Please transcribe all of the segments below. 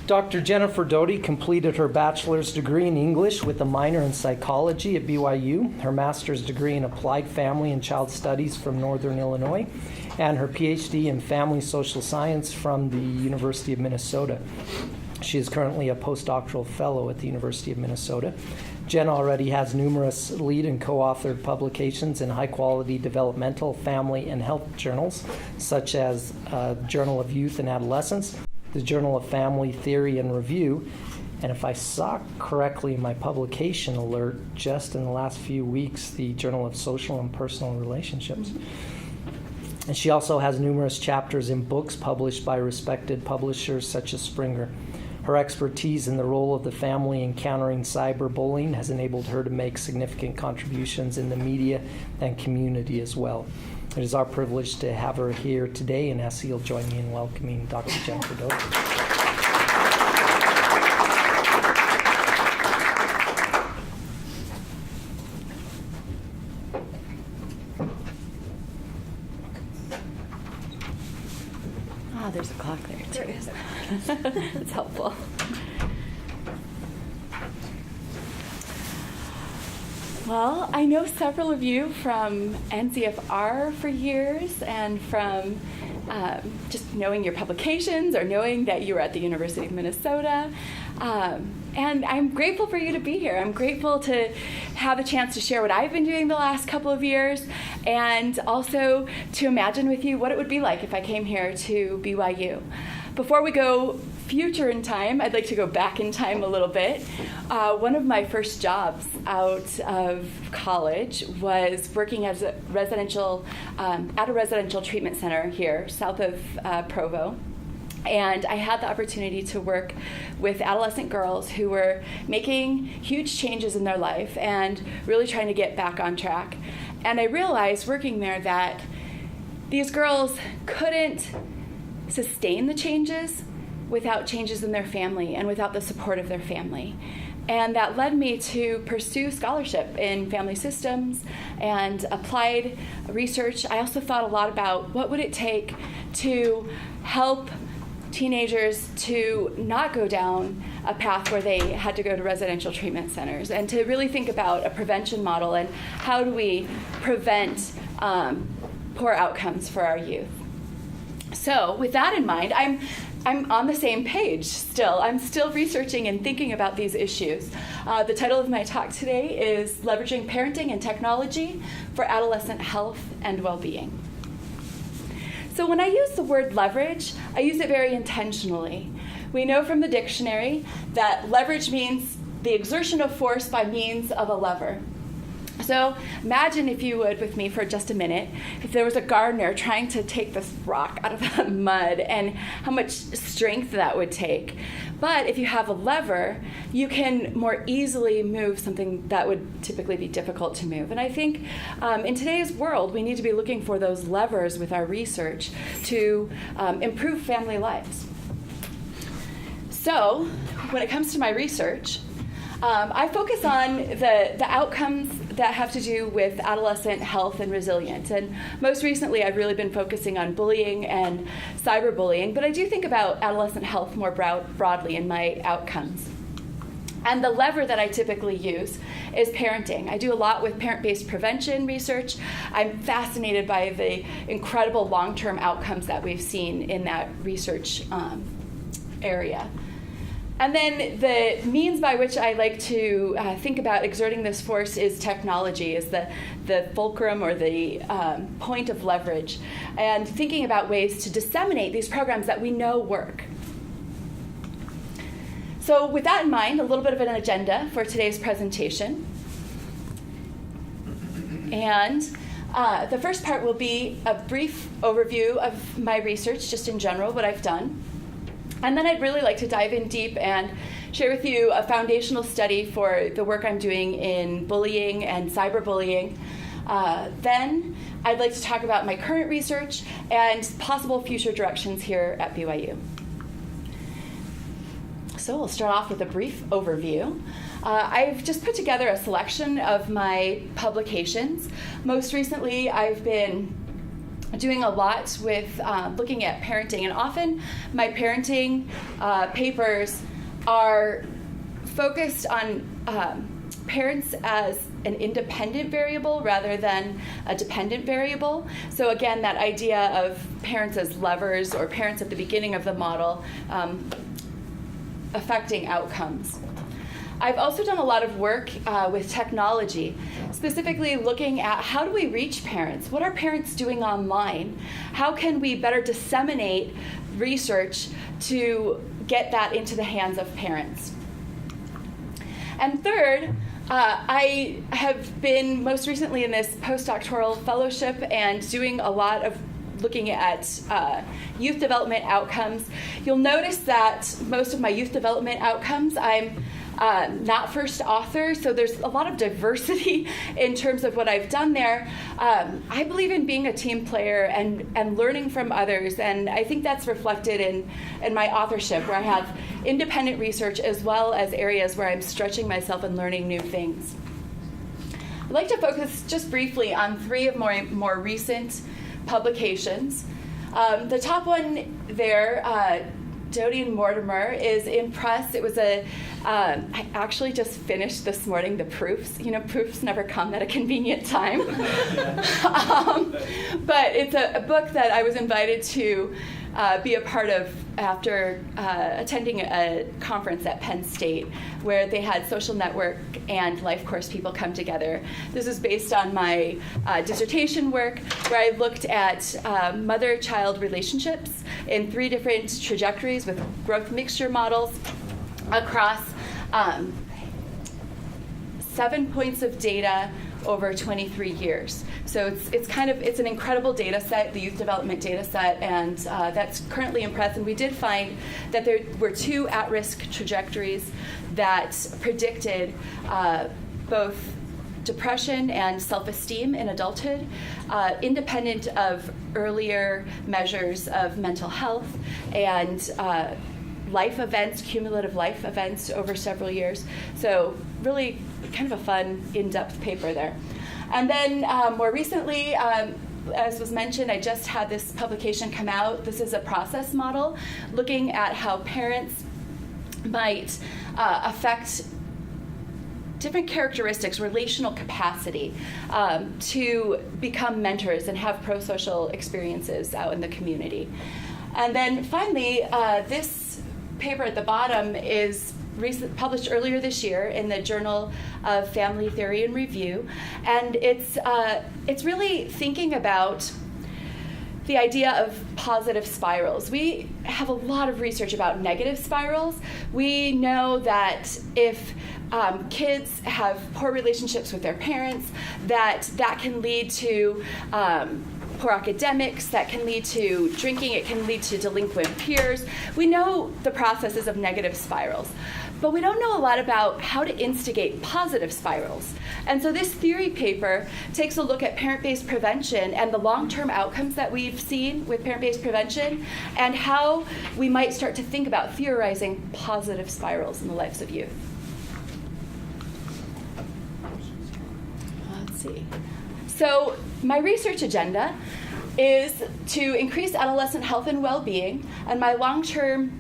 Dr. Jennifer Doty completed her bachelor's degree in English with a minor in psychology at BYU, her master's degree in applied family and child studies from Northern Illinois, and her PhD in family social science from the University of Minnesota. She is currently a postdoctoral fellow at the University of Minnesota. Jen already has numerous lead and co-authored publications in high-quality developmental, family, and health journals, such as Journal of Youth and Adolescence, the Journal of Family Theory and Review, and if I saw correctly in my publication alert, just in the last few weeks, the Journal of Social and Personal Relationships. And she also has numerous chapters in books published by respected publishers such as Springer. Her expertise in the role of the family in countering cyberbullying has enabled her to make significant contributions in the media and community as well. It is our privilege to have her here today, and Essie will join me in welcoming Dr. Jennifer Doty. Ah, there's a clock there, too. There is. That's helpful. Well, I know several of you from NCFR for years and from just knowing your publications or knowing that you were at the University of Minnesota. And I'm grateful for you to be here. I'm grateful to have a chance to share what I've been doing the last couple of years and also to imagine with you what it would be like if I came here to BYU. Before we go future in time, I'd like to go back in time a little bit. One of my first jobs out of college was working as a residential at a residential treatment center here south of Provo. And I had the opportunity to work with adolescent girls who were making huge changes in their life and really trying to get back on track. And I realized working there that these girls couldn't sustain the changes without changes in their family and without the support of their family. And that led me to pursue scholarship in family systems and applied research. I also thought a lot about what would it take to help teenagers to not go down a path where they had to go to residential treatment centers, and to really think about a prevention model and how do we prevent poor outcomes for our youth. So with that in mind, I'm on the same page still. I'm still researching and thinking about these issues. The title of my talk today is Leveraging Parenting and Technology for Adolescent Health and Well-Being. So when I use the word leverage, I use it very intentionally. We know from the dictionary that leverage means the exertion of force by means of a lever. So imagine, if you would, with me for just a minute, if there was a gardener trying to take this rock out of the mud and how much strength that would take. But if you have a lever, you can more easily move something that would typically be difficult to move. And I think in today's world, we need to be looking for those levers with our research to improve family lives. So when it comes to my research, I focus on the outcomes that have to do with adolescent health and resilience. And most recently, I've really been focusing on bullying and cyberbullying, but I do think about adolescent health more broadly in my outcomes. And the lever that I typically use is parenting. I do a lot with parent-based prevention research. I'm fascinated by the incredible long-term outcomes that we've seen in that research area. And then the means by which I like to think about exerting this force is technology, is the fulcrum or the point of leverage, and thinking about ways to disseminate these programs that we know work. So with that in mind, a little bit of an agenda for today's presentation. And the first part will be a brief overview of my research, just in general, what I've done. And then I'd really like to dive in deep and share with you a foundational study for the work I'm doing in bullying and cyberbullying. Then I'd like to talk about my current research and possible future directions here at BYU. So we'll start off with a brief overview. I've just put together a selection of my publications. Most recently, I've been doing a lot with looking at parenting, and often my parenting papers are focused on parents as an independent variable rather than a dependent variable. So again, that idea of parents as levers or parents at the beginning of the model affecting outcomes. I've also done a lot of work with technology, specifically looking at how do we reach parents? What are parents doing online? How can we better disseminate research to get that into the hands of parents? And third, I have been most recently in this postdoctoral fellowship and doing a lot of looking at youth development outcomes. You'll notice that most of my youth development outcomes, I'm not first author, so there's a lot of diversity in terms of what I've done there. I believe in being a team player and learning from others, and I think that's reflected in my authorship, where I have independent research as well as areas where I'm stretching myself and learning new things. I'd like to focus just briefly on three of more recent publications. The top one there, Doty and Mortimer, is in press. It was I actually just finished this morning the proofs. You know, proofs never come at a convenient time. But it's a book that I was invited to be a part of after attending a conference at Penn State where they had social network and life course people come together. This is based on my dissertation work where I looked at mother-child relationships in 3 different trajectories with growth mixture models across 7 points of data over 23 years. So it's an incredible data set, the youth development data set, and that's currently in press. And we did find that there were 2 at-risk trajectories that predicted both depression and self-esteem in adulthood, independent of earlier measures of mental health and life events, cumulative life events over several years. So really kind of a fun, in-depth paper there. And then more recently, as was mentioned, I just had this publication come out. This is a process model looking at how parents might affect different characteristics, relational capacity, to become mentors and have pro-social experiences out in the community. And then finally, this paper at the bottom is published earlier this year in the Journal of Family Theory and Review, and it's really thinking about the idea of positive spirals. We have a lot of research about negative spirals. We know that if kids have poor relationships with their parents, that can lead to poor academics, that can lead to drinking, it can lead to delinquent peers. We know the processes of negative spirals, but we don't know a lot about how to instigate positive spirals. And so this theory paper takes a look at parent-based prevention and the long-term outcomes that we've seen with parent-based prevention and how we might start to think about theorizing positive spirals in the lives of youth. Let's see. So my research agenda is to increase adolescent health and well-being, and my long-term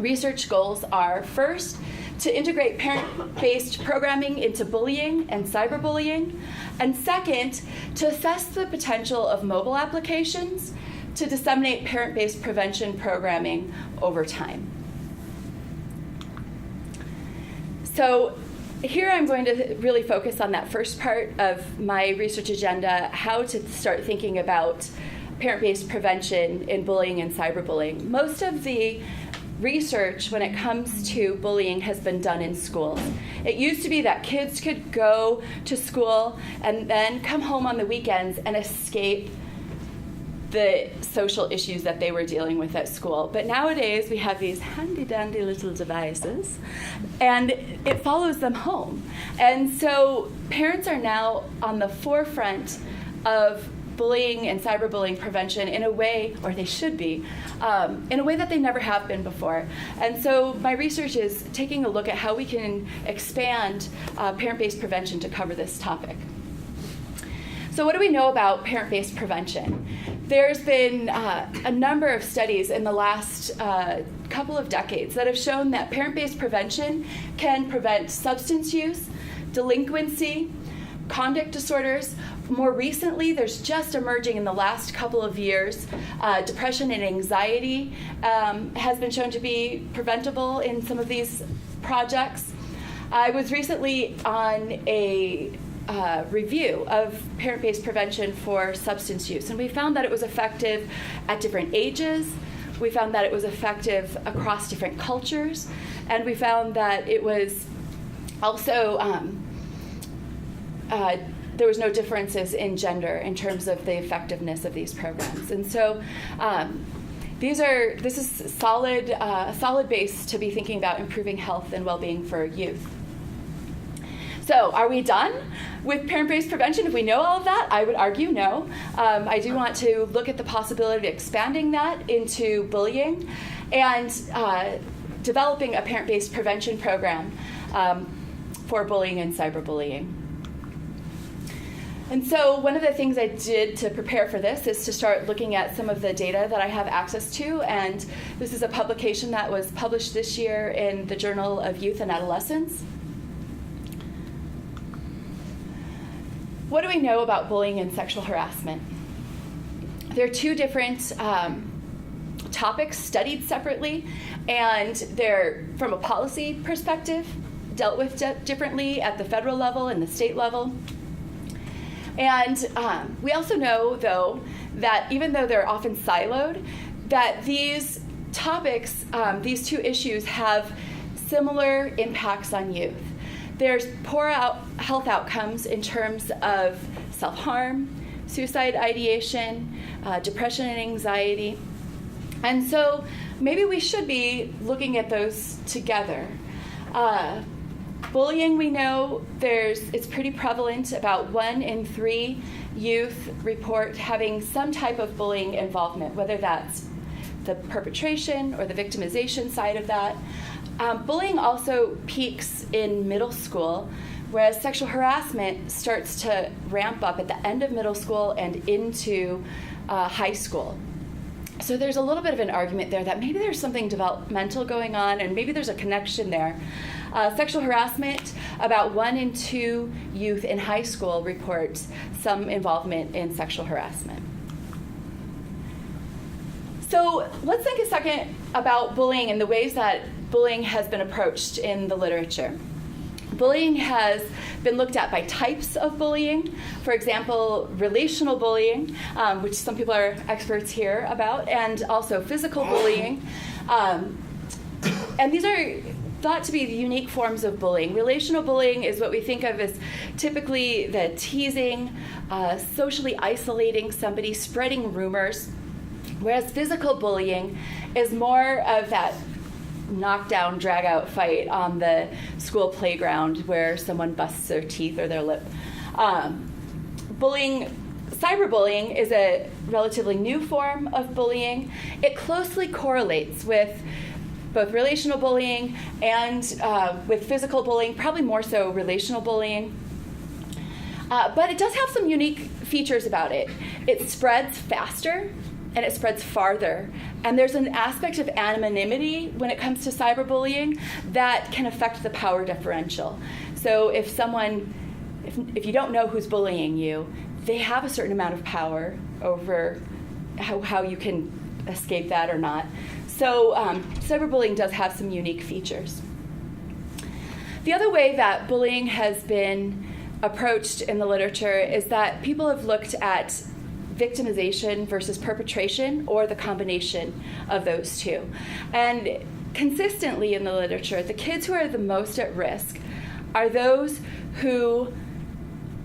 research goals are, first, to integrate parent-based programming into bullying and cyberbullying, and second, to assess the potential of mobile applications to disseminate parent-based prevention programming over time. So here I'm going to really focus on that first part of my research agenda, how to start thinking about parent-based prevention in bullying and cyberbullying. Most of the research when it comes to bullying has been done in schools. It used to be that kids could go to school and then come home on the weekends and escape the social issues that they were dealing with at school. But nowadays we have these handy-dandy little devices and it follows them home. And so parents are now on the forefront of bullying and cyberbullying prevention in a way, or they should be, in a way that they never have been before. And so my research is taking a look at how we can expand parent-based prevention to cover this topic. So what do we know about parent-based prevention? There's been a number of studies in the last couple of decades that have shown that parent-based prevention can prevent substance use, delinquency, conduct disorders. More recently, there's just emerging in the last couple of years, depression and anxiety has been shown to be preventable in some of these projects. I was recently on a review of parent-based prevention for substance use, and we found that it was effective at different ages. We found that it was effective across different cultures, and we found that it was also there was no differences in gender in terms of the effectiveness of these programs. And so this is a solid base to be thinking about improving health and well-being for youth. So are we done with parent-based prevention? If we know all of that, I would argue no. I do want to look at the possibility of expanding that into bullying and developing a parent-based prevention program for bullying and cyberbullying. And so one of the things I did to prepare for this is to start looking at some of the data that I have access to, and this is a publication that was published this year in the Journal of Youth and Adolescence. What do we know about bullying and sexual harassment? There are two different topics studied separately, and they're, from a policy perspective, dealt with differently at the federal level and the state level. And we also know, though, that even though they're often siloed, that these topics, these two issues have similar impacts on youth. There's poor health outcomes in terms of self-harm, suicide ideation, depression and anxiety. And so maybe we should be looking at those together. Bullying, we know it's pretty prevalent. About 1 in 3 youth report having some type of bullying involvement, whether that's the perpetration or the victimization side of that. Bullying also peaks in middle school, whereas sexual harassment starts to ramp up at the end of middle school and into high school. So there's a little bit of an argument there that maybe there's something developmental going on, and maybe there's a connection there. Sexual harassment, about 1 in 2 youth in high school report some involvement in sexual harassment. So let's think a second about bullying and the ways that bullying has been approached in the literature. Bullying has been looked at by types of bullying. For example, relational bullying, which some people are experts here about, and also physical bullying. And these are thought to be the unique forms of bullying. Relational bullying is what we think of as typically the teasing, socially isolating somebody, spreading rumors, whereas physical bullying is more of that knockdown, drag-out fight on the school playground where someone busts their teeth or their lip. Cyberbullying is a relatively new form of bullying. It closely correlates with both relational bullying and with physical bullying, probably more so relational bullying. But it does have some unique features about it. It spreads faster and it spreads farther. And there's an aspect of anonymity when it comes to cyberbullying that can affect the power differential. So if you don't know who's bullying you, they have a certain amount of power over how you can escape that or not. So cyberbullying does have some unique features. The other way that bullying has been approached in the literature is that people have looked at victimization versus perpetration, or the combination of those two. And consistently in the literature, the kids who are the most at risk are those who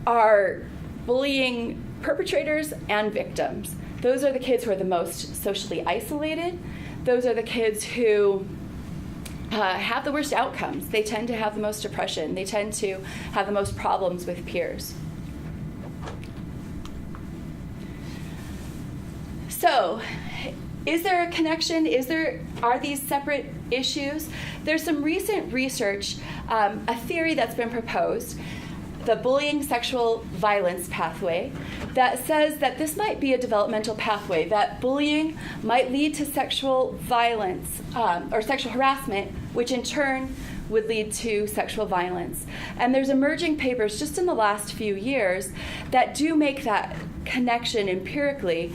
are bullying perpetrators and victims. Those are the kids who are the most socially isolated. Those are the kids who have the worst outcomes. They tend to have the most depression. They tend to have the most problems with peers. So, is there a connection? Are these separate issues? There's some recent research, a theory that's been proposed, the bullying sexual violence pathway that says that this might be a developmental pathway, that bullying might lead to sexual violence or sexual harassment, which in turn would lead to sexual violence. And there's emerging papers just in the last few years that do make that connection empirically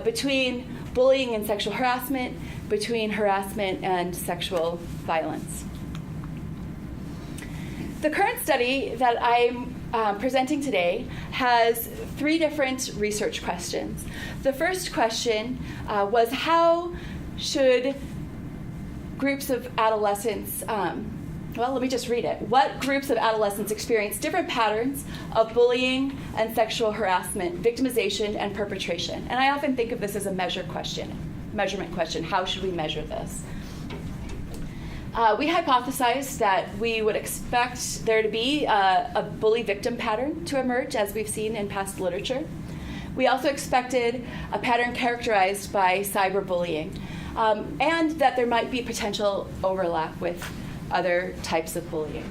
between bullying and sexual harassment, between harassment and sexual violence. The current study that I'm presenting today has 3 different research questions. The first question was, how should groups of adolescents, well, let me just read it. What groups of adolescents experience different patterns of bullying and sexual harassment, victimization, and perpetration? And I often think of this as a measurement question. How should we measure this? We hypothesized that we would expect there to be a bully victim pattern to emerge, as we've seen in past literature. We also expected a pattern characterized by cyberbullying, and that there might be potential overlap with other types of bullying.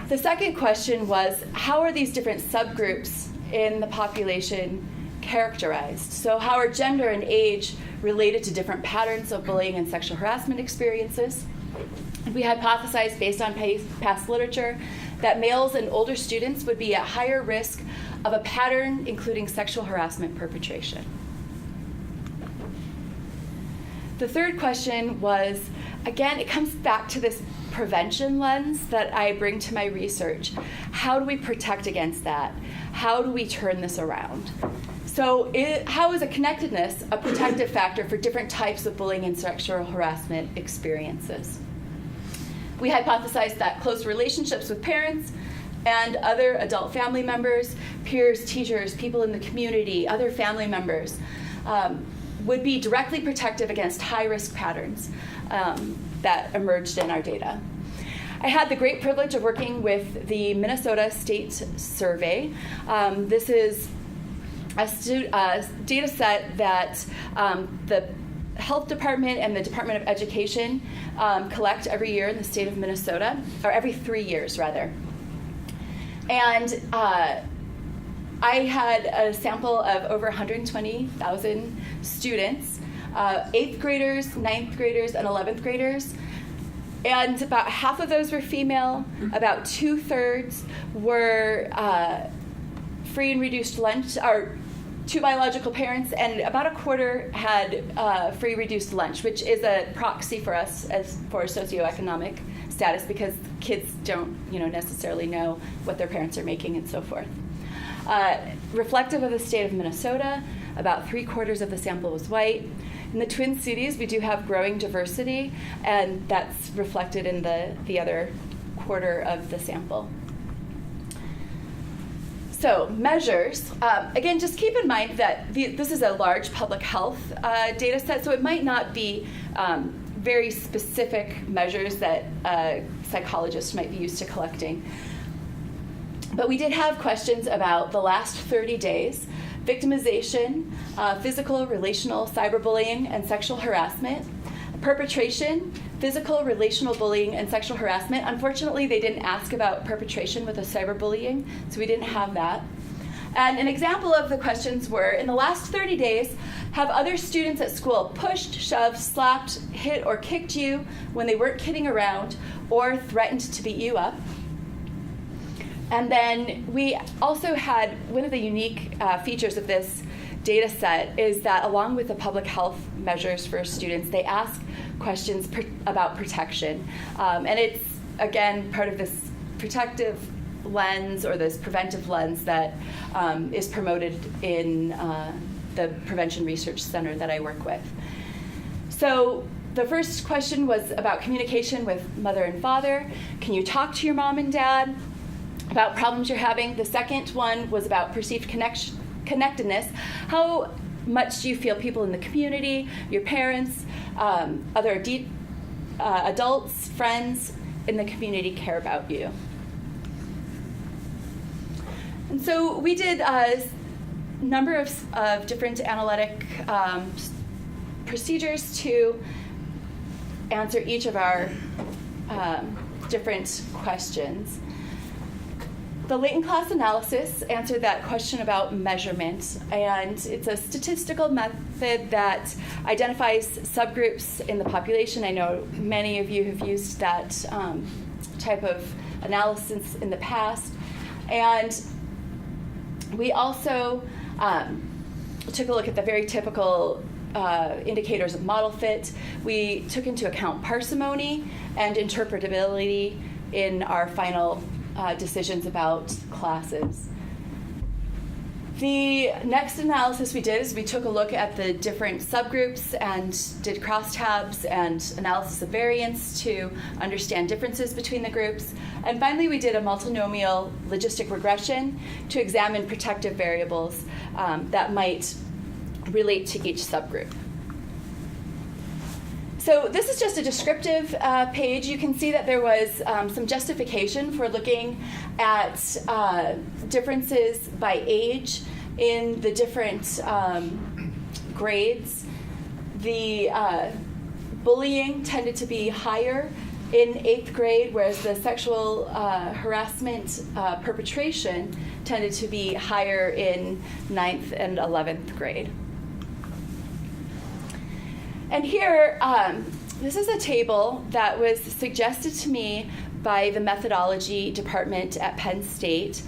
The second question was, how are these different subgroups in the population characterized? So how are gender and age related to different patterns of bullying and sexual harassment experiences? We hypothesized, based on past literature, that males and older students would be at higher risk of a pattern including sexual harassment perpetration. The third question was, again, it comes back to this prevention lens that I bring to my research. How do we protect against that? How do we turn this around? So how is a connectedness a protective factor for different types of bullying and sexual harassment experiences? We hypothesized that close relationships with parents and other adult family members, peers, teachers, people in the community, other family members, would be directly protective against high-risk patterns that emerged in our data. I had the great privilege of working with the Minnesota State Survey. This is a data set that the Health Department and the Department of Education collect every year in the state of Minnesota, or every 3 years, rather. And I had a sample of over 120,000 students, 8th graders, 9th graders, and 11th graders. And about half of those were female, about 2/3 were free and reduced lunch, or 2 biological parents, and about 1/4 had free reduced lunch, which is a proxy for us as for socioeconomic status, because kids don't necessarily know what their parents are making and so forth. Reflective of the state of Minnesota, about 3/4 of the sample was white. In the Twin Cities, we do have growing diversity, and that's reflected in the other 1/4 of the sample. So measures, again, just keep in mind that this is a large public health data set, so it might not be very specific measures that psychologists might be used to collecting. But we did have questions about the last 30 days, victimization, physical, relational, cyberbullying, and sexual harassment, perpetration, physical, relational bullying, and sexual harassment. Unfortunately, they didn't ask about perpetration with the cyberbullying, so we didn't have that. And an example of the questions were, in the last 30 days, have other students at school pushed, shoved, slapped, hit, or kicked you when they weren't kidding around, or threatened to beat you up? And then we also had, one of the unique features of this data set is that, along with the public health measures for students, they ask questions about protection. And it's, again, part of this protective lens, or this preventive lens, that is promoted in the Prevention Research Center that I work with. So the first question was about communication with mother and father. Can you talk to your mom and dad about problems you're having? The second one was about perceived connectedness. How much do you feel people in the community, your parents, other adults, friends in the community care about you? And so we did a number of different analytic procedures to answer each of our different questions. The latent class analysis answered that question about measurement, and it's a statistical method that identifies subgroups in the population. I know many of you have used that type of analysis in the past. And we also took a look at the very typical indicators of model fit. We took into account parsimony and interpretability in our final decisions about classes. The next analysis we did is we took a look at the different subgroups and did crosstabs and analysis of variance to understand differences between the groups. And finally, we did a multinomial logistic regression to examine protective variables that might relate to each subgroup. So this is just a descriptive page. You can see that there was some justification for looking at differences by age in the different grades. The bullying tended to be higher in 8th grade, whereas the sexual harassment perpetration tended to be higher in 9th and 11th grade. And here, this is a table that was suggested to me by the methodology department at Penn State.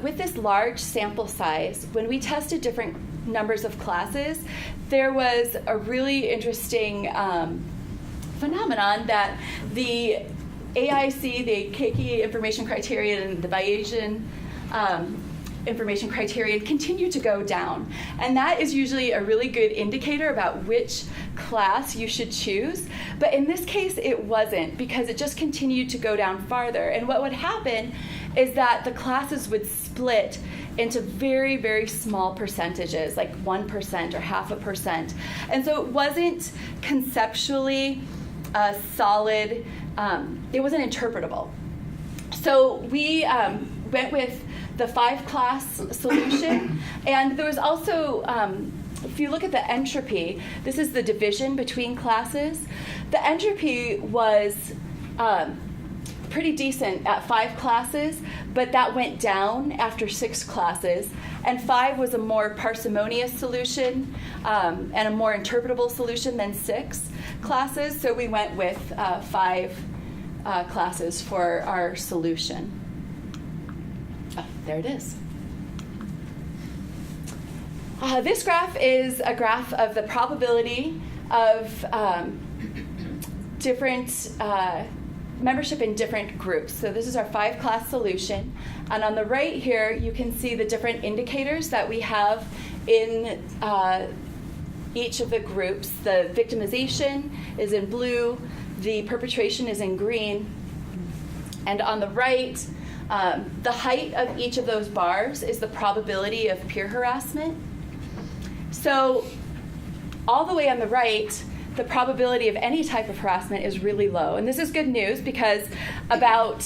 With this large sample size, when we tested different numbers of classes, there was a really interesting phenomenon that the AIC, the Keiki information criterion, and the Bayesian information criterion continue to go down. And that is usually a really good indicator about which class you should choose. But in this case, it wasn't, because it just continued to go down farther. And what would happen is that the classes would split into very, very small percentages, like 1% or 0.5%. And so it wasn't conceptually solid, it wasn't interpretable. So we went with the 5-class solution. And there was also, if you look at the entropy, this is the division between classes. The entropy was pretty decent at 5 classes, but that went down after 6 classes. And 5 was a more parsimonious solution and a more interpretable solution than 6 classes. So we went with 5 classes for our solution. Oh, there it is. This graph is a graph of the probability of different membership in different groups. So this is our 5-class solution. And on the right here, you can see the different indicators that we have in each of the groups. The victimization is in blue, the perpetration is in green, and on the right, the height of each of those bars is the probability of peer harassment. So all the way on the right, the probability of any type of harassment is really low. And this is good news, because about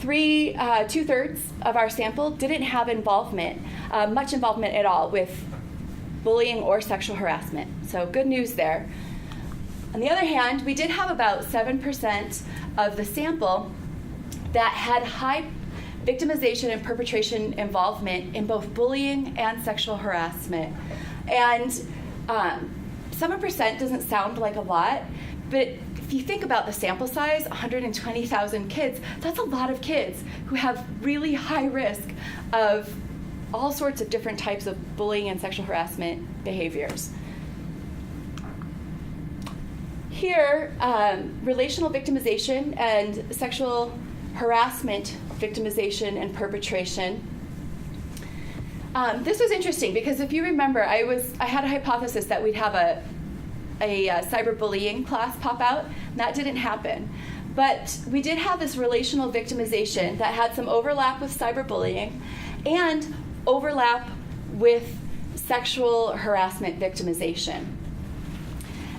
2/3 of our sample didn't have involvement, much involvement at all with bullying or sexual harassment. So good news there. On the other hand, we did have about 7% of the sample that had high victimization and perpetration involvement in both bullying and sexual harassment. And 7% doesn't sound like a lot, but if you think about the sample size, 120,000 kids, that's a lot of kids who have really high risk of all sorts of different types of bullying and sexual harassment behaviors. Here, relational victimization and sexual harassment victimization and perpetration. This was interesting because if you remember, I had a hypothesis that we'd have a cyberbullying class pop out, and that didn't happen. But we did have this relational victimization that had some overlap with cyberbullying and overlap with sexual harassment victimization.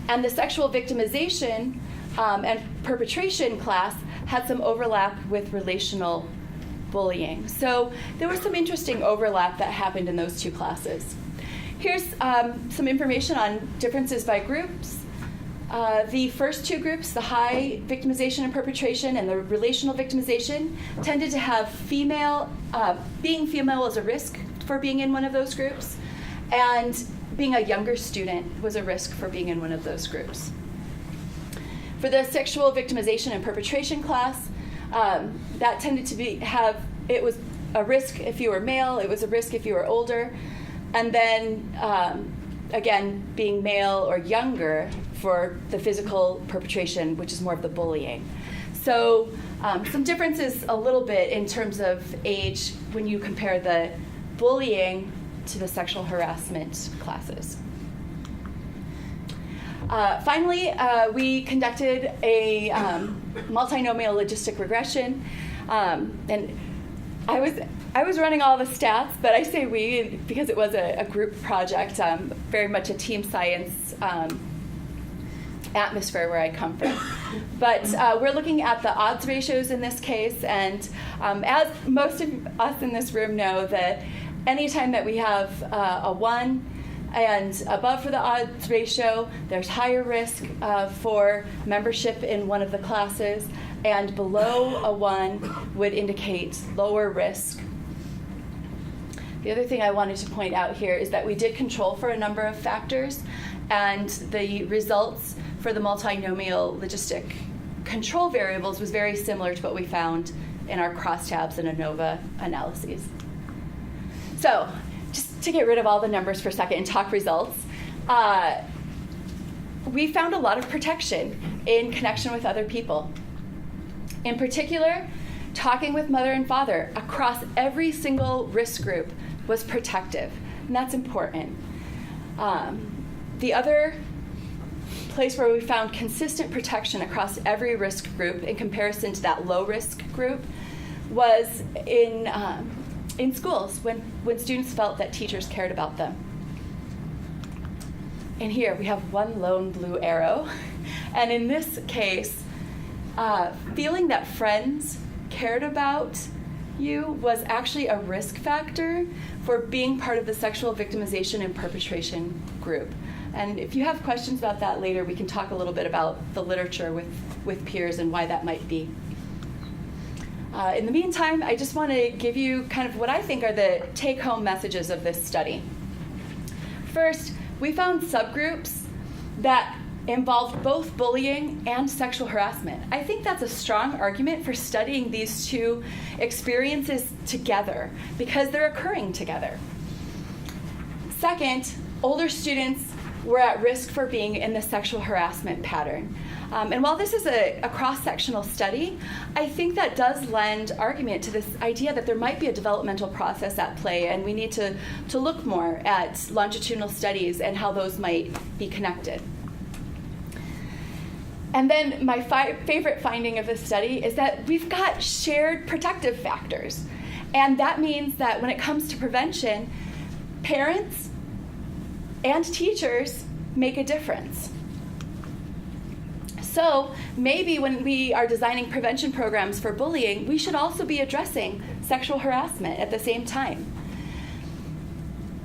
And the sexual victimization and perpetration class had some overlap with relational bullying. So there was some interesting overlap that happened in those two classes. Here's some information on differences by groups. The first two groups, the high victimization and perpetration and the relational victimization, tended to have being female as a risk for being in one of those groups, and being a younger student was a risk for being in one of those groups. For the sexual victimization and perpetration class, that tended to it was a risk if you were male, it was a risk if you were older, and then again, being male or younger for the physical perpetration, which is more of the bullying. So some differences a little bit in terms of age when you compare the bullying to the sexual harassment classes. Finally, we conducted a multinomial logistic regression, and I was running all the stats, but I say we because it was a group project, very much a team science atmosphere where I come from. But we're looking at the odds ratios in this case, and as most of us in this room know, that anytime that we have a 1 and above for the odds ratio, there's higher risk for membership in one of the classes, and below a 1 would indicate lower risk. The other thing I wanted to point out here is that we did control for a number of factors, and the results for the multinomial logistic control variables was very similar to what we found in our crosstabs and ANOVA analyses. So, just to get rid of all the numbers for a second and talk results, we found a lot of protection in connection with other people. In particular, talking with mother and father across every single risk group was protective, and that's important. The other place where we found consistent protection across every risk group in comparison to that low-risk group was in schools when students felt that teachers cared about them. And here we have one lone blue arrow, and in this case, feeling that friends cared about you was actually a risk factor for being part of the sexual victimization and perpetration group. And if you have questions about that later, we can talk a little bit about the literature with peers and why that might be. In the meantime, I just want to give you kind of what I think are the take-home messages of this study. First, we found subgroups that involved both bullying and sexual harassment. I think that's a strong argument for studying these two experiences together because they're occurring together. Second, older students were at risk for being in the sexual harassment pattern. And while this is a cross-sectional study, I think that does lend argument to this idea that there might be a developmental process at play, and we need to look more at longitudinal studies and how those might be connected. And then my favorite finding of this study is that we've got shared protective factors. And that means that when it comes to prevention, parents and teachers make a difference. So maybe when we are designing prevention programs for bullying, we should also be addressing sexual harassment at the same time.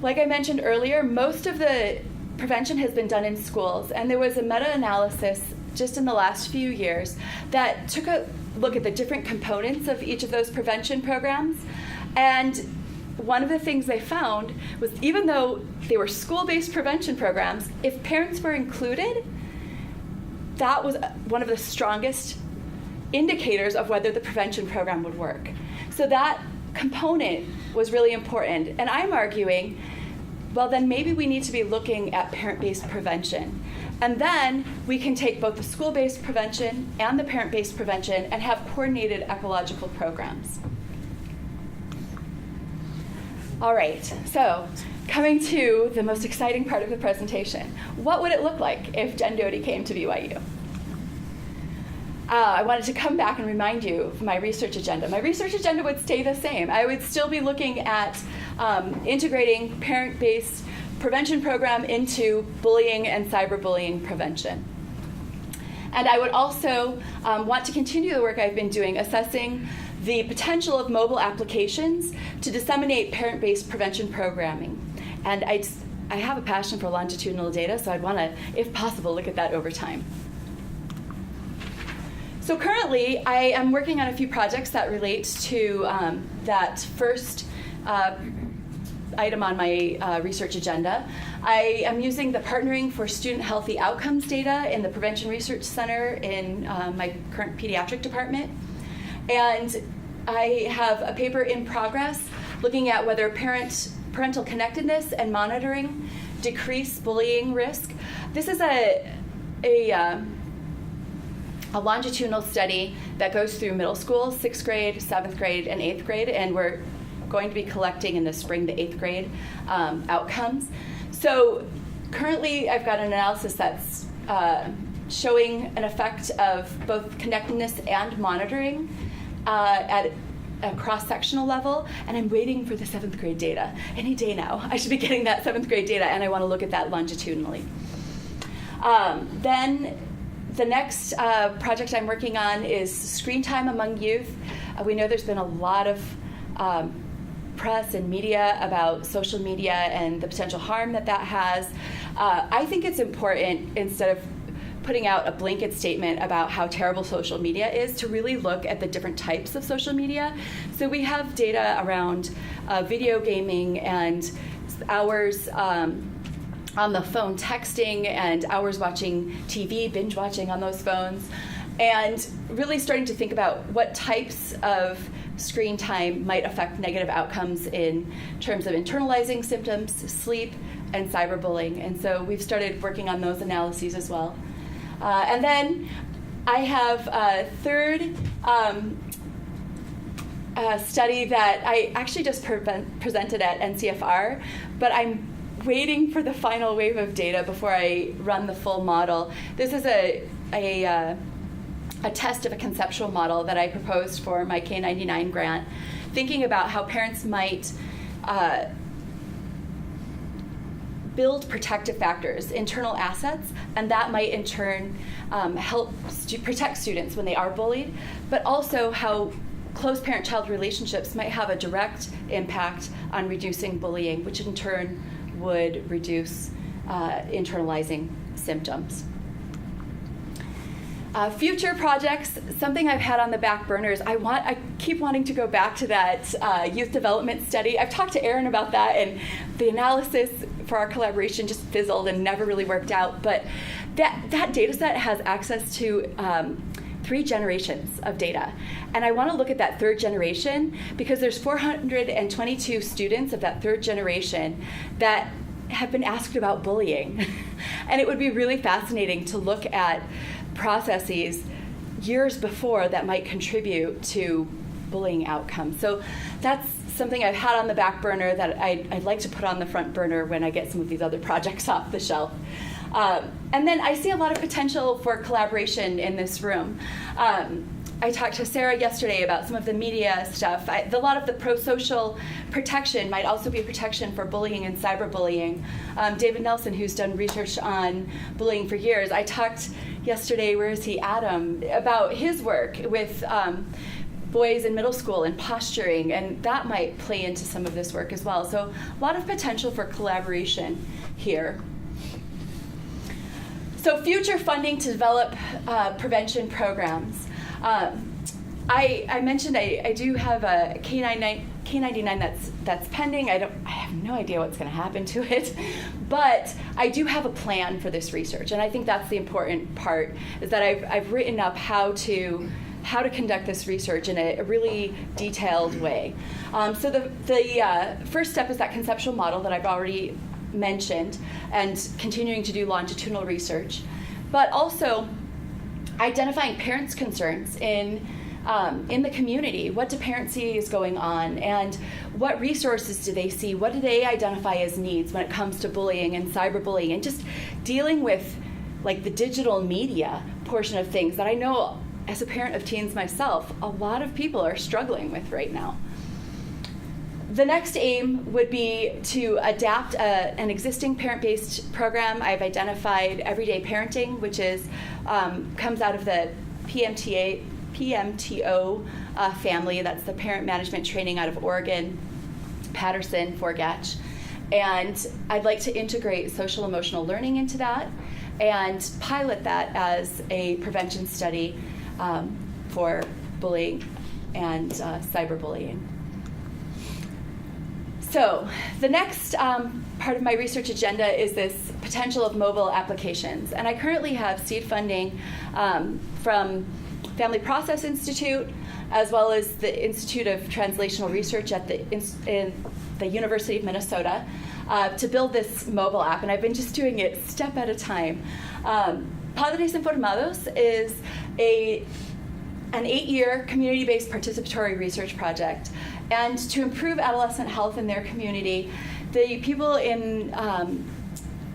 Like I mentioned earlier, most of the prevention has been done in schools, and there was a meta-analysis just in the last few years that took a look at the different components of each of those prevention programs. And one of the things they found was even though they were school-based prevention programs, if parents were included, that was one of the strongest indicators of whether the prevention program would work. So that component was really important. And I'm arguing, well, then maybe we need to be looking at parent-based prevention. And then we can take both the school-based prevention and the parent-based prevention and have coordinated ecological programs. All right, so coming to the most exciting part of the presentation. What would it look like if Jen Doty came to BYU? I wanted to come back and remind you of my research agenda. My research agenda would stay the same. I would still be looking at integrating parent-based prevention program into bullying and cyberbullying prevention. And I would also want to continue the work I've been doing, assessing the potential of mobile applications to disseminate parent-based prevention programming. And I'd I have a passion for longitudinal data, so I'd want to, if possible, look at that over time. So currently, I am working on a few projects that relate to that first item on my research agenda. I am using the Partnering for Student Healthy Outcomes data in the Prevention Research Center in my current pediatric department. And I have a paper in progress looking at whether parental connectedness and monitoring decrease bullying risk. This is a longitudinal study that goes through middle school, 6th grade, 7th grade, and 8th grade, and we're going to be collecting in the spring the 8th grade outcomes. So currently I've got an analysis that's showing an effect of both connectedness and monitoring at a cross-sectional level, and I'm waiting for the 7th grade data. Any day now, I should be getting that 7th grade data, and I want to look at that longitudinally. Then the next project I'm working on is screen time among youth. We know there's been a lot of press and media about social media and the potential harm that has. I think it's important, instead of putting out a blanket statement about how terrible social media is, to really look at the different types of social media. So we have data around video gaming and hours on the phone texting and hours watching TV, binge watching on those phones, and really starting to think about what types of screen time might affect negative outcomes in terms of internalizing symptoms, sleep, and cyberbullying. And so we've started working on those analyses as well. And then I have a third study that I actually just presented at NCFR, but I'm waiting for the final wave of data before I run the full model. This is a test of a conceptual model that I proposed for my K99 grant, thinking about how parents might build protective factors, internal assets, and that might in turn help protect students when they are bullied, but also how close parent-child relationships might have a direct impact on reducing bullying, which in turn would reduce internalizing symptoms. Future projects, something I've had on the back burner is I keep wanting to go back to that youth development study. I've talked to Erin about that, and the analysis for our collaboration just fizzled and never really worked out. But that data set has access to 3 generations of data. And I want to look at that 3rd generation because there's 422 students of that 3rd generation that have been asked about bullying. And it would be really fascinating to look at processes years before that might contribute to bullying outcomes. So that's something I've had on the back burner that I'd like to put on the front burner when I get some of these other projects off the shelf. And then I see a lot of potential for collaboration in this room. I talked to Sarah yesterday about some of the media stuff. A lot of the pro-social protection might also be protection for bullying and cyberbullying. David Nelson, who's done research on bullying for years, I talked yesterday, where is he, Adam, about his work with boys in middle school and posturing, and that might play into some of this work as well. So a lot of potential for collaboration here. So future funding to develop prevention programs. I mentioned I do have a K99 that's pending. I have no idea what's going to happen to it, but I do have a plan for this research, and I think that's the important part, is that I've written up how to conduct this research in a really detailed way. So the first step is that conceptual model that I've already mentioned, and continuing to do longitudinal research, but also identifying parents' concerns in the community. What do parents see is going on, and what resources do they see? What do they identify as needs when it comes to bullying and cyberbullying, and just dealing with like the digital media portion of things that I know, as a parent of teens myself, a lot of people are struggling with right now. The next aim would be to adapt an existing parent-based program. I've identified Everyday Parenting, which is comes out of the PMTO family. That's the parent management training out of Oregon, Patterson, Forgetch. And I'd like to integrate social emotional learning into that and pilot that as a prevention study for bullying and cyberbullying. So the next part of my research agenda is this potential of mobile applications. And I currently have seed funding from Family Process Institute, as well as the Institute of Translational Research at in the University of Minnesota, to build this mobile app. And I've been just doing it step at a time. Padres Informados is an 8-year community-based participatory research project. And to improve adolescent health in their community, the people in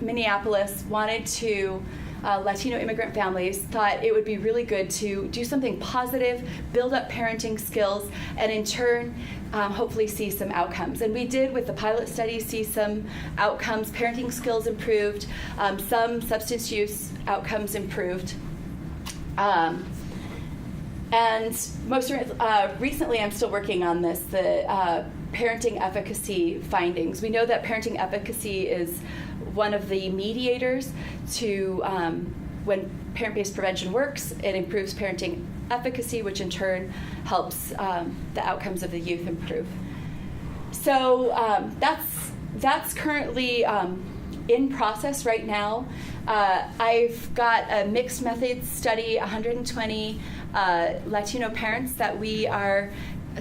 Minneapolis wanted to, Latino immigrant families thought it would be really good to do something positive, build up parenting skills, and in turn, hopefully see some outcomes. And we did, with the pilot study, see some outcomes. Parenting skills improved, some substance use outcomes improved. And most recently, I'm still working on this, the parenting efficacy findings. We know that parenting efficacy is one of the mediators to when parent-based prevention works, it improves parenting efficacy, which in turn helps the outcomes of the youth improve. So that's currently in process right now. I've got a mixed methods study, 120 Latino parents that we are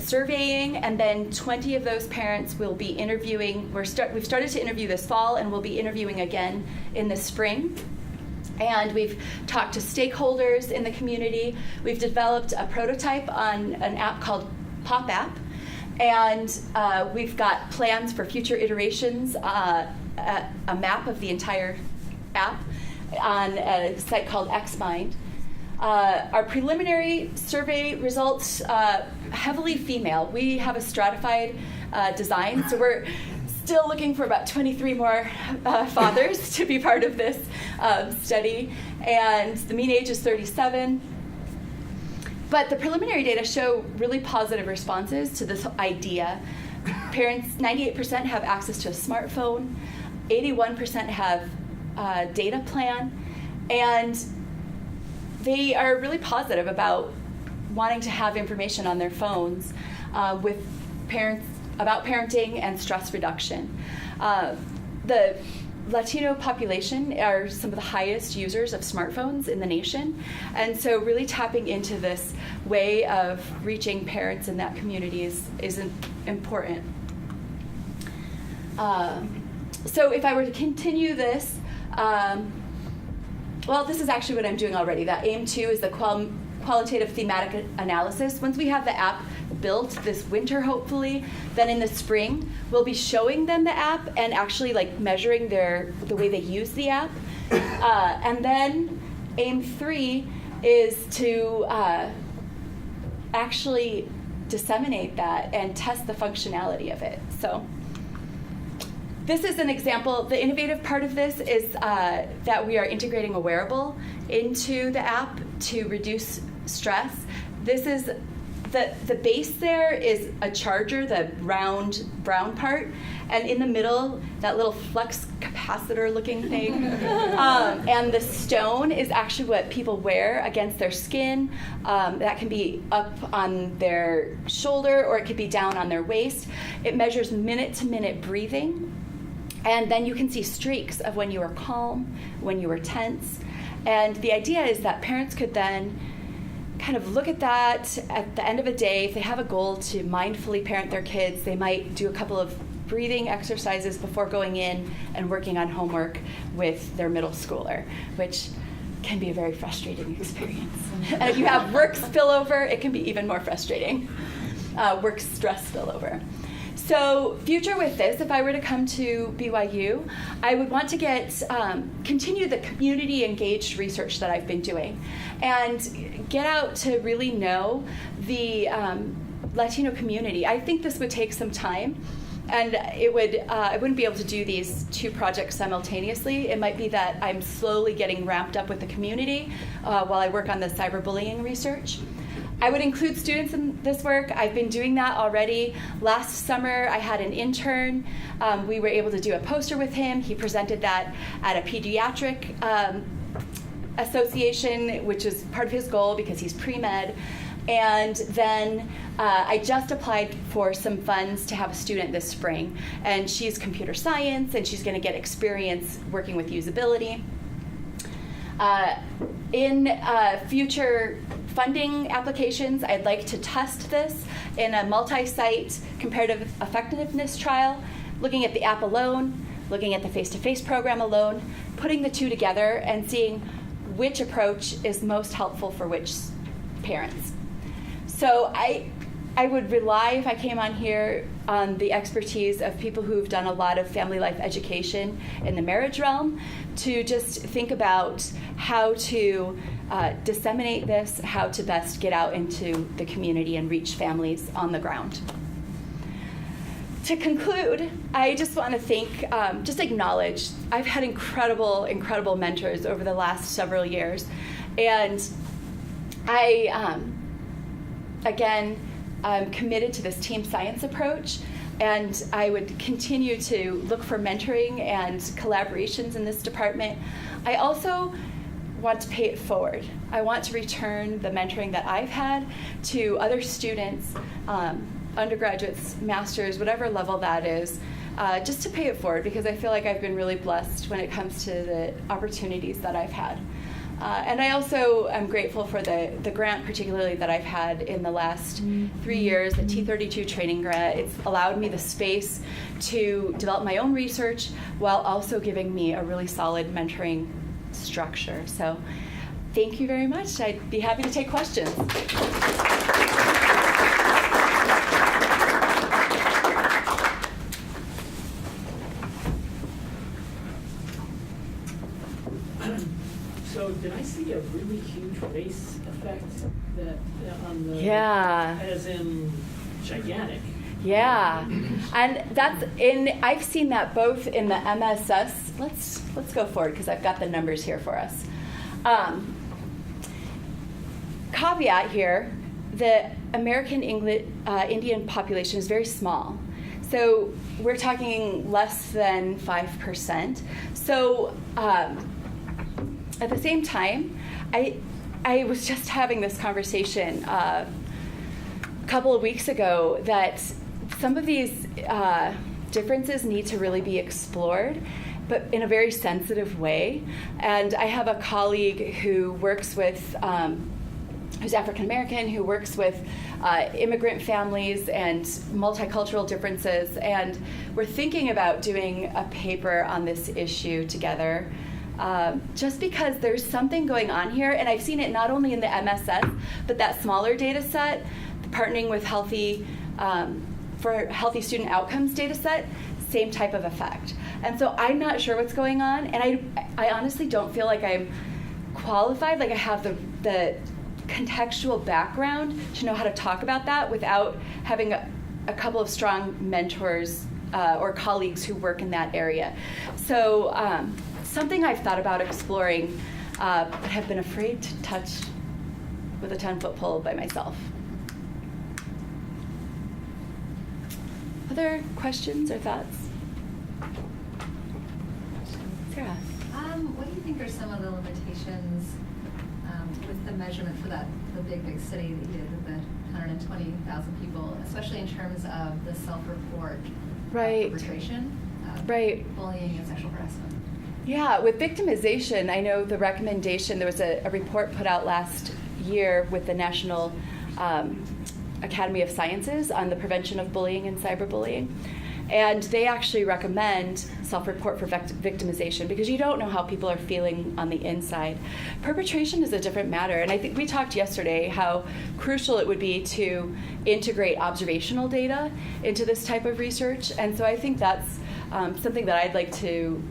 surveying, and then 20 of those parents will be interviewing. We've started to interview this fall, and we'll be interviewing again in the spring. And we've talked to stakeholders in the community. We've developed a prototype on an app called Pop App, and we've got plans for future iterations, a map of the entire app on a site called XMind. Our preliminary survey results, heavily female. We have a stratified design, so we're still looking for about 23 more fathers to be part of this study, and the mean age is 37. But the preliminary data show really positive responses to this idea. Parents, 98% have access to a smartphone, 81% have a data plan, and they are really positive about wanting to have information on their phones with parents about parenting and stress reduction. The Latino population are some of the highest users of smartphones in the nation, and so really tapping into this way of reaching parents in that community is important. So if I were to continue this, well, this is actually what I'm doing already. That aim 2 is the qualitative thematic analysis. Once we have the app built this winter, hopefully, then in the spring, we'll be showing them the app and actually like measuring the way they use the app. And then aim 3 is to actually disseminate that and test the functionality of it. So this is an example. The innovative part of this is that we are integrating a wearable into the app to reduce stress. This is the base there is a charger, the round brown part, and in the middle, that little flux capacitor looking thing. And the stone is actually what people wear against their skin. That can be up on their shoulder, or it could be down on their waist. It measures minute-to-minute breathing. And then you can see streaks of when you are calm, when you are tense. And the idea is that parents could then kind of look at that at the end of a day. If they have a goal to mindfully parent their kids, they might do a couple of breathing exercises before going in and working on homework with their middle schooler, which can be a very frustrating experience. And if you have work spillover, it can be even more frustrating. Work stress spillover. So future with this, if I were to come to BYU, I would want to continue the community engaged research that I've been doing and get out to really know the Latino community. I think this would take some time. And I wouldn't be able to do these two projects simultaneously. It might be that I'm slowly getting ramped up with the community while I work on the cyberbullying research. I would include students in this work. I've been doing that already. Last summer, I had an intern. We were able to do a poster with him. He presented that at a pediatric association, which is part of his goal because he's pre-med. And then I just applied for some funds to have a student this spring. And she's computer science, and she's going to get experience working with usability. In future funding applications, I'd like to test this in a multi-site comparative effectiveness trial, looking at the app alone, looking at the face-to-face program alone, putting the two together and seeing which approach is most helpful for which parents. So I would rely, if I came on here, on the expertise of people who've done a lot of family life education in the marriage realm to just think about how to disseminate this, how to best get out into the community and reach families on the ground. To conclude, I just want to thank, just acknowledge, I've had incredible, incredible mentors over the last several years. And I, again, I'm committed to this team science approach, and I would continue to look for mentoring and collaborations in this department. I also want to pay it forward. I want to return the mentoring that I've had to other students, undergraduates, masters, whatever level that is, just to pay it forward, because I feel like I've been really blessed when it comes to the opportunities that I've had. And I also am grateful for the grant, particularly that I've had in the last 3 years, the T32 training grant. It's allowed me the space to develop my own research while also giving me a really solid mentoring structure. So thank you very much. I'd be happy to take questions. So did I see a really huge race effect that on the? Yeah. As in gigantic. Yeah, and I've seen that both in the MSS. Let's go forward because I've got the numbers here for us. Caveat here: the American Indian population is very small, so we're talking less than 5%. So at the same time, I was just having this conversation a couple of weeks ago that some of these differences need to really be explored, but in a very sensitive way. And I have a colleague who works with, who's African American, who works with immigrant families and multicultural differences, and we're thinking about doing a paper on this issue together. Just because there's something going on here, and I've seen it not only in the MSS, but that smaller data set, partnering with for healthy student outcomes data set, same type of effect. And so I'm not sure what's going on, and I honestly don't feel like I'm qualified, like I have the contextual background to know how to talk about that without having a couple of strong mentors or colleagues who work in that area. So something I've thought about exploring, but have been afraid to touch with a 10-foot pole by myself. Other questions or thoughts? Sarah. What do you think are some of the limitations with the measurement for the big city that you did with the 120,000 people, especially in terms of the self-report perpetration, bullying and sexual harassment? Yeah, with victimization, I know the recommendation, there was a report put out last year with the National Academy of Sciences on the prevention of bullying and cyberbullying. And they actually recommend self-report for victimization because you don't know how people are feeling on the inside. Perpetration is a different matter, and I think we talked yesterday how crucial it would be to integrate observational data into this type of research, and so I think that's something that I'd like to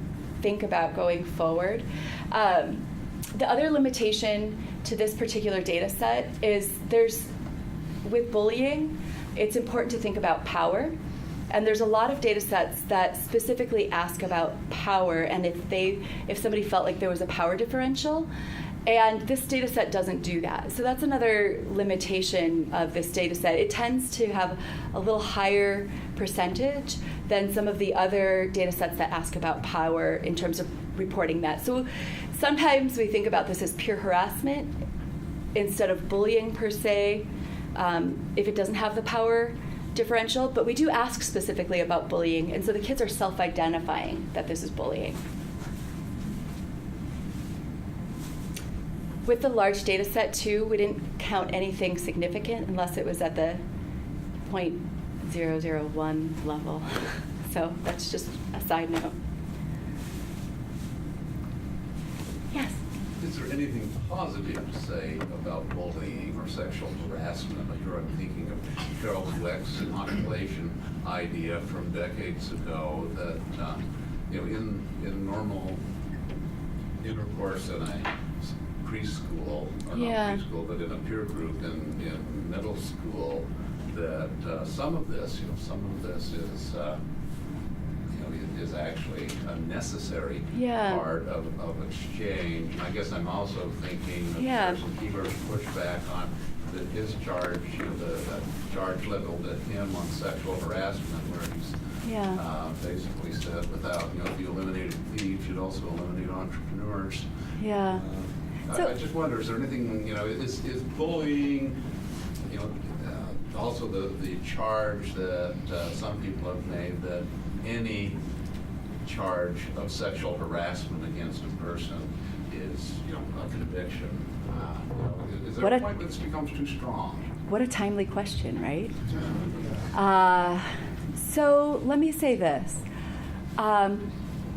think about going forward. The other limitation to this particular data set is with bullying, it's important to think about power. And there's a lot of data sets that specifically ask about power and if somebody felt like there was a power differential. And this data set doesn't do that. So that's another limitation of this data set. It tends to have a little higher percentage than some of the other data sets that ask about power in terms of reporting that. So sometimes we think about this as peer harassment instead of bullying per se, if it doesn't have the power differential. But we do ask specifically about bullying, and so the kids are self-identifying that this is bullying. With the large data set, too, we didn't count anything significant unless it was at the 0.001 level. So that's just a side note. Yes? Is there anything positive to say about bullying or sexual harassment? Like I'm thinking of Carol Dweck's inoculation idea from decades ago that, in normal intercourse in a preschool, or Yeah. not preschool, but in a peer group in middle school, that some of this is actually a necessary Yeah. part of exchange. I guess I'm also thinking of Yeah. Person Keeler's pushback on his charge, the charge leveled at him on sexual harassment, where he's basically said, if you eliminated thieves, you'd also eliminate entrepreneurs. Yeah. I just wonder, is there anything, is bullying, also the charge that some people have made that any charge of sexual harassment against a person is, a conviction. Is there a point that this becomes too strong? What a timely question, right? So let me say this, and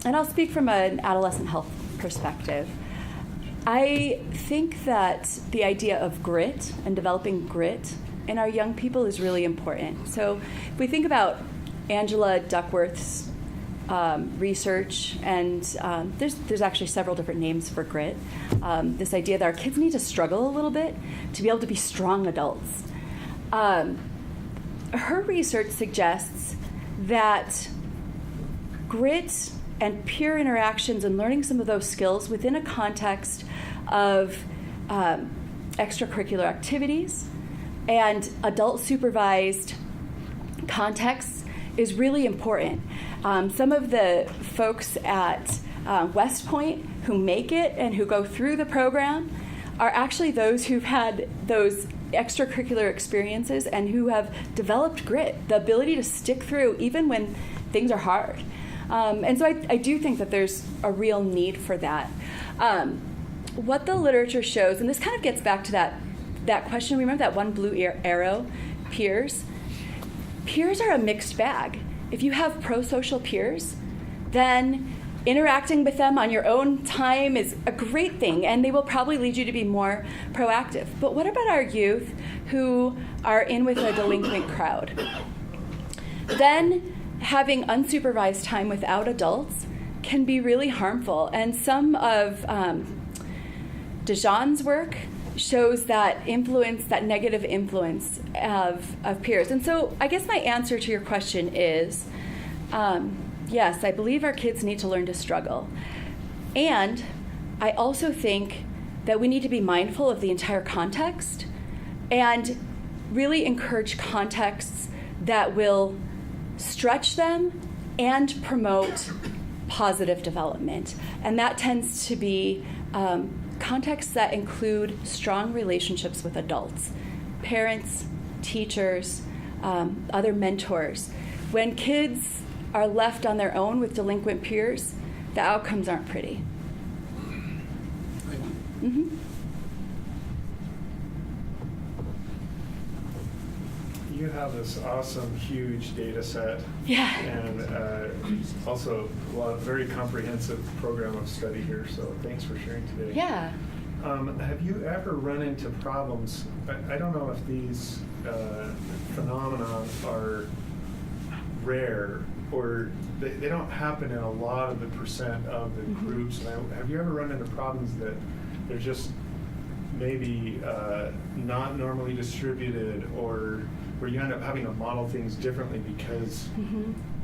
I'll speak from an adolescent health perspective. I think that the idea of grit and developing grit in our young people is really important. So if we think about Angela Duckworth's research, and there's actually several different names for grit, this idea that our kids need to struggle a little bit to be able to be strong adults. Her research suggests that grit and peer interactions and learning some of those skills within a context of extracurricular activities and adult supervised contexts is really important. Some of the folks at West Point who make it and who go through the program are actually those who've had those extracurricular experiences and who have developed grit, the ability to stick through even when things are hard. And so I do think that there's a real need for that. What the literature shows, and this kind of gets back to that question, remember that one blue arrow, peers? Peers are a mixed bag. If you have pro-social peers, then interacting with them on your own time is a great thing, and they will probably lead you to be more proactive. But what about our youth who are in with a delinquent crowd? Then having unsupervised time without adults can be really harmful. And some of Dijon's work shows that negative influence of peers. And so I guess my answer to your question is, yes, I believe our kids need to learn to struggle. And I also think that we need to be mindful of the entire context and really encourage contexts that will stretch them and promote positive development. And that tends to be contexts that include strong relationships with adults, parents, teachers, other mentors. When kids are left on their own with delinquent peers, the outcomes aren't pretty. Mm-hmm. You have this awesome, huge data set. Yeah. And also a very comprehensive program of study here, so thanks for sharing today. Yeah. Have you ever run into problems? I don't know if these phenomena are rare or they don't happen in a lot of the percent of the groups. Have you ever run into problems that there's just maybe not normally distributed, or where you end up having to model things differently because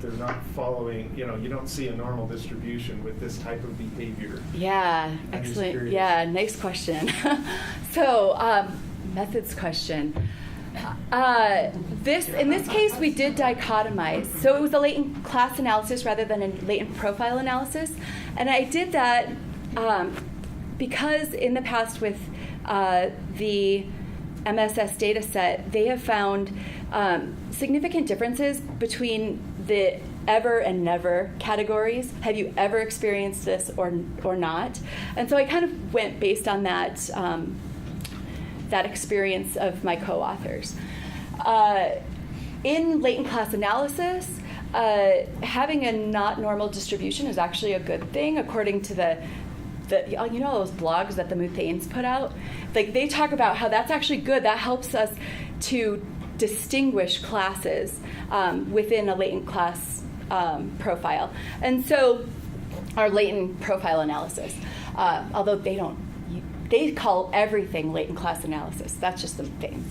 they're not following, you don't see a normal distribution with this type of behavior? Yeah, I'm just excellent. curious. Yeah, nice question. So, methods question. In this case, we did dichotomize. So it was a latent class analysis rather than a latent profile analysis. And I did that because in the past with the MSS data set, they have found significant differences between the ever and never categories. Have you ever experienced this or not? And so I kind of went based on that that experience of my co-authors. In latent class analysis, having a not normal distribution is actually a good thing, according to the those blogs that the Muthanes put out. Like, they talk about how that's actually good. That helps us to distinguish classes within a latent class profile. And so, our latent profile analysis, although they call everything latent class analysis. That's just the Muthanes.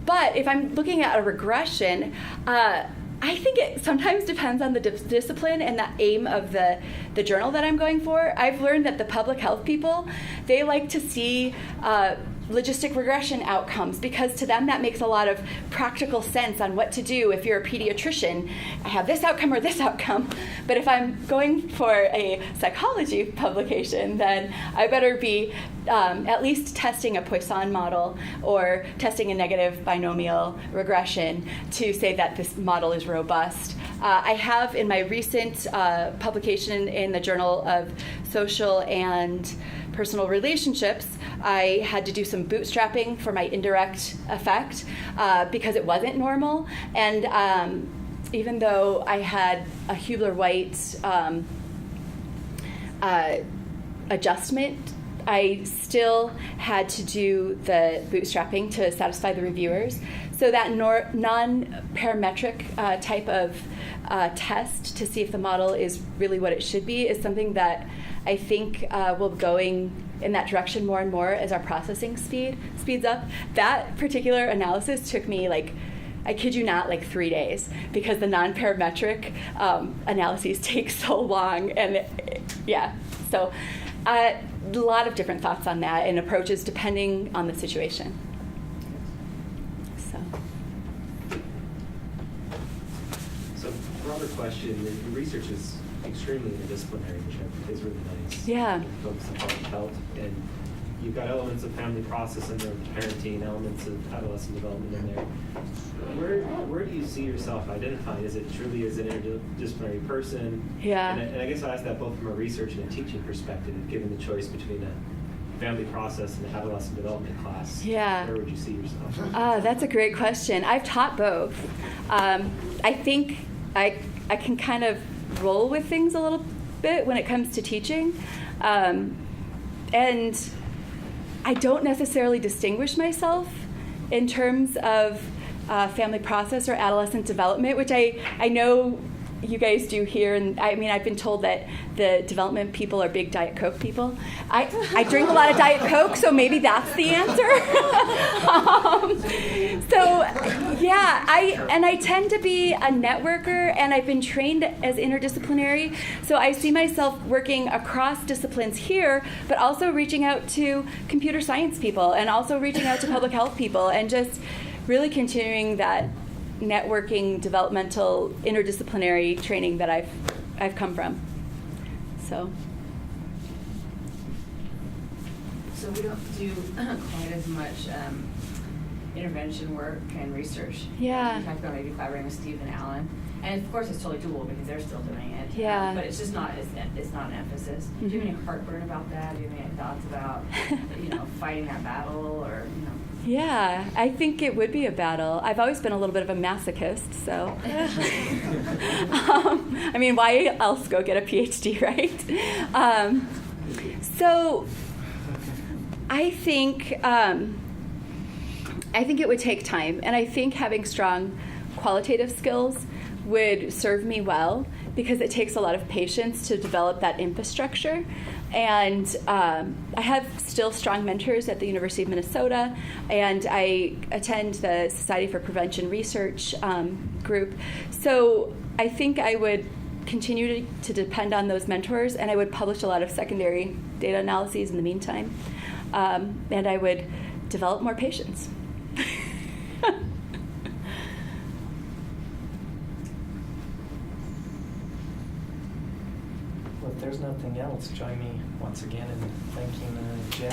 But if I'm looking at a regression, I think it sometimes depends on the discipline and the aim of the journal that I'm going for. I've learned that the public health people, they like to see logistic regression outcomes, because to them that makes a lot of practical sense on what to do. If you're a pediatrician, I have this outcome or this outcome. But if I'm going for a psychology publication, then I better be at least testing a Poisson model or testing a negative binomial regression to say that this model is robust. I have, in my recent publication in the Journal of Social and Personal Relationships, I had to do some bootstrapping for my indirect effect because it wasn't normal. And even though I had a Hubler-White adjustment, I still had to do the bootstrapping to satisfy the reviewers. So that non-parametric type of test to see if the model is really what it should be is something that I think will be going in that direction more and more as our processing speeds up. That particular analysis took me, I kid you not, 3 days, because the non-parametric analyses take so long. And so a lot of different thoughts on that and approaches depending on the situation. So, broader question, the research is extremely interdisciplinary, which I think is really nice. Yeah. Focus on public health, and you've got elements of family process in there, parenting, elements of adolescent development in there. Where do you see yourself identifying? Is it truly as an interdisciplinary person? Yeah. And I guess I ask that both from a research and a teaching perspective, given the choice between a family process and an adolescent development class. Yeah. Where would you see yourself? That's a great question. I've taught both. I think I can kind of roll with things a little bit when it comes to teaching. And I don't necessarily distinguish myself in terms of family process or adolescent development, which I know you guys do here. And I mean, I've been told that the development people are big Diet Coke people. I drink a lot of Diet Coke, so maybe that's the answer. I tend to be a networker, and I've been trained as interdisciplinary. So I see myself working across disciplines here, but also reaching out to computer science people and also reaching out to public health people, and just really continuing that networking, developmental, interdisciplinary training that I've come from. So we don't do quite as much intervention work and research. Yeah. We talked about maybe collaborating with Steve and Alan, and of course it's totally doable because they're still doing it. Yeah. But it's just not it's not an emphasis. Mm-hmm. Do you have any heartburn about that? Do you have any thoughts about fighting that battle or Yeah, I think it would be a battle. I've always been a little bit of a masochist, so. I mean, why else go get a PhD, right? So I think it would take time, and I think having strong qualitative skills would serve me well, because it takes a lot of patience to develop that infrastructure. And I have still strong mentors at the University of Minnesota, and I attend the Society for Prevention Research group. So I think I would continue to depend on those mentors, and I would publish a lot of secondary data analyses in the meantime. And I would develop more patience. Well, if there's nothing else, join me once again in thanking Jen.